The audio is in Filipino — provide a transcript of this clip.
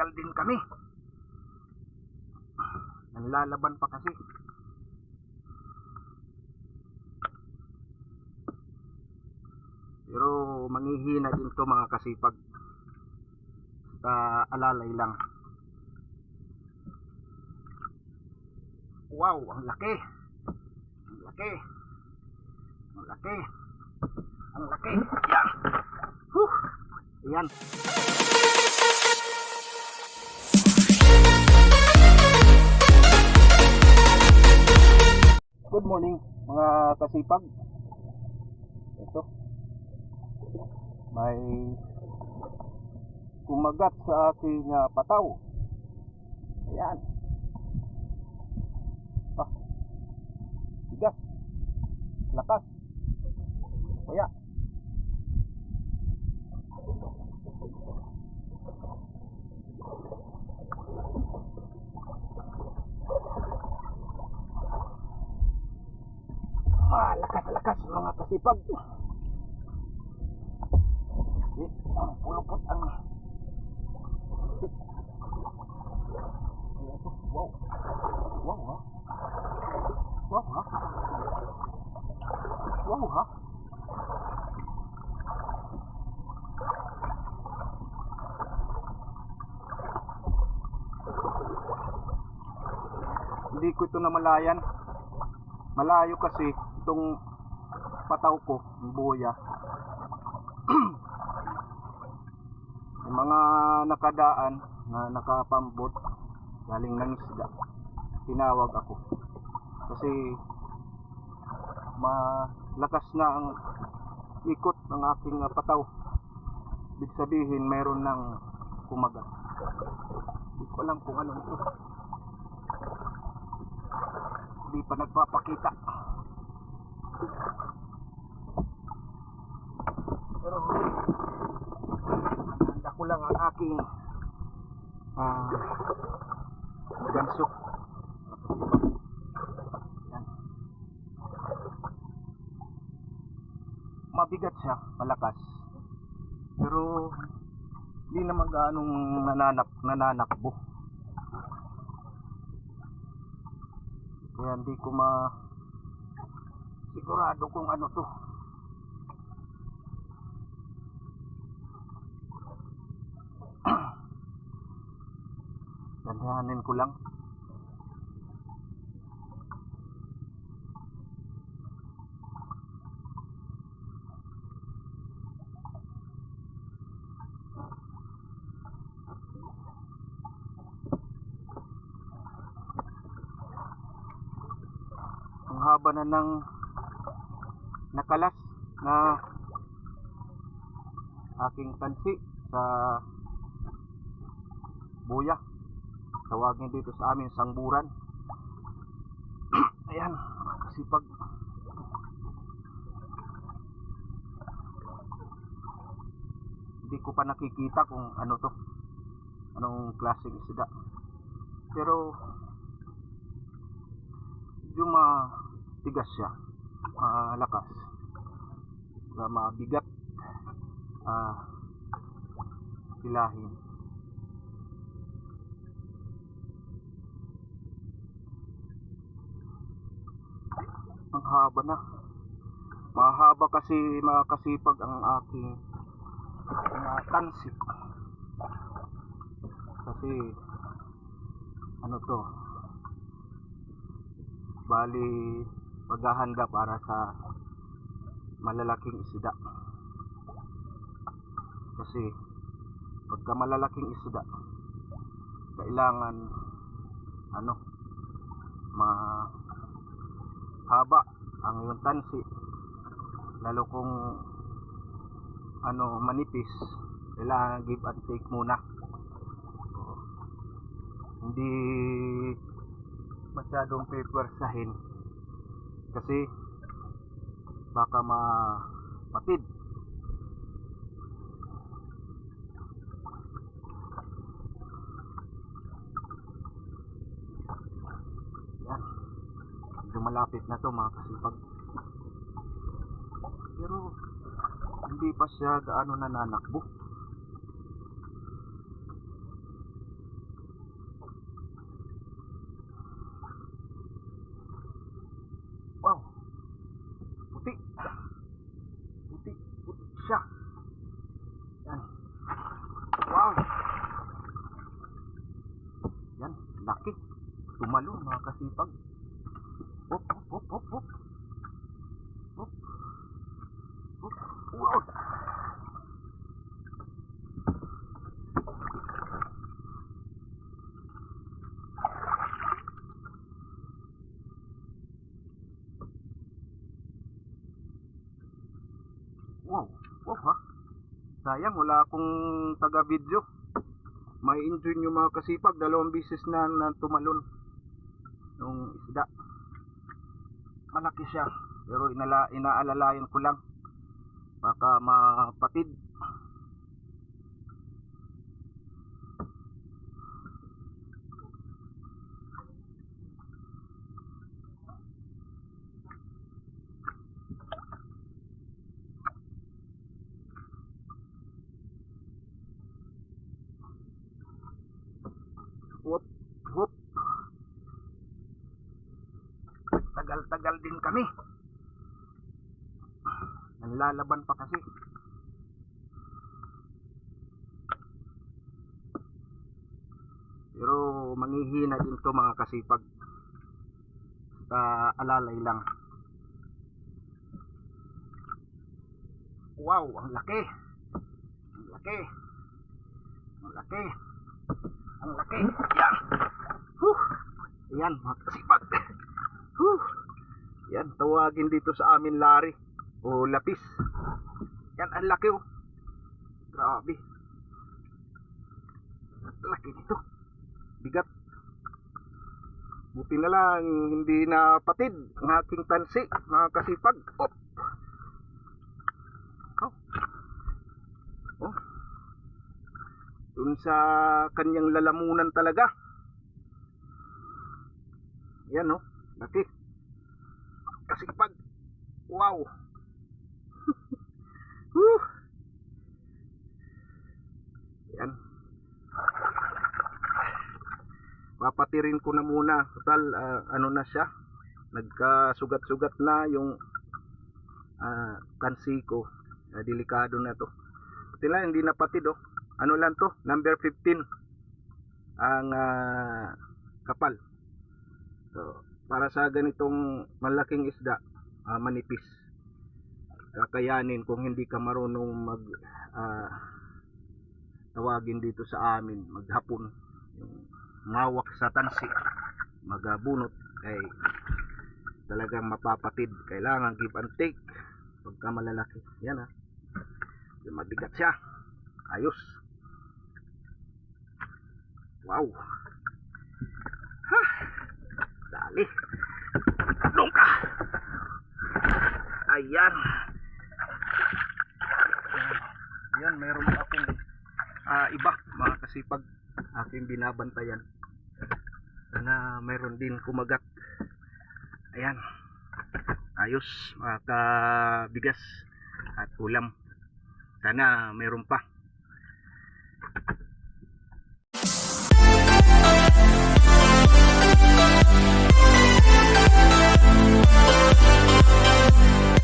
matagal din kami. Nanlalaban pa kasi. Pero manghihina din to mga kasipag. Basta alalay lang. Wow, ang laki. Ang laki. Ang laki. Ang laki. Yan. Yan. Good morning mga kasipag. Ito. May kumagat sa aking pataw. Ayan. Bigas. Lakas. Kaya lakas mga kasipag. Pulupot ang wow. Wow ha. Wow ha. Wow ha. Hindi ko ito namalayan. Malayo kasi itong pataw ko, yung buya. Yung mga nakadaan na nakapambot galing ng isda, tinawag ako kasi malakas na ang ikot ng aking pataw. Ibig sabihin mayroon ng kumagat. Hindi ko alam kung ano ito, hindi pa nagpapakita. Pero handa ko lang ang aking ganso. Yan. Mabigat siya, malakas, pero hindi naman gaanong nananakbo. Kaya hindi ko sigurado kung ano to. Dandahanin ko lang. Ang haba na ng nakalas na aking tansi sa buya. Tawagin dito sa amin sangburan. Ayan, kasipag. Hindi ko pa nakikita kung ano to, anong klaseng isda, pero yung matigas siya, lakas, mabigat hilahin. Ang haba na, mahaba kasi mga kasipag ang aking tansi. Kasi ano to, bali paghahanda para sa malalaking isda. Kasi pagka malalaking isda, kailangan mahaba ang iyong tansi, lalo kung manipis, kailangan give and take muna. Hindi masyadong pipwersahin kasi baka mapatid. Yan, medyo malapit na to mga kasipag, pero hindi pa siya gaano nananakbo. Sayang, wala akong taga-video. May enjoy nyo mga kasipag, 2 beses na tumalon yung isda. Malaki siya, pero inaalalayan ko lang baka mapatid. Whoop, whoop. Tagal-tagal din kami. Nanlalaban pa kasi. Pero manghihina din to mga kasipag. Basta alalay lang. Wow, ang laki. Ang laki. Ang laki. Ang laki. Yan. Yan mga kasipag. Yan, tawagin dito sa amin lari o lapis. Yan, ang laki oh. Grabe. Ang laki nito. Bigat. Buti na lang hindi napatid ang aking tansi mga kasipag. Oh. Oh. Dun sa kanyang lalamunan talaga. Yan oh, laki. Kasipag. Wow. Yan. Papatirin ko na muna. Total ano na siya. Nagkasugat-sugat na yung kansi ko. Delikado na to. Pati lang hindi napatid oh. Ano lang to? Number 15 ang kapal. So, para sa ganitong malaking isda, manipis. Kakayanin kung hindi ka marunong mag tawagin dito sa amin, maghapon, yung mawak sa tansi, magabunot, ay talagang mapapatid. Kailangan give and take pagka malalaki. Yan ha. Mabigat siya. Ayos. Wow. Ha. Dali. Doon ka. Ayan. Ayan, meron akong iba mga kasipag aking binabantayan. Sana meron din kumagat. Ayan. Ayos, makabigas at ulam. Sana meron pa.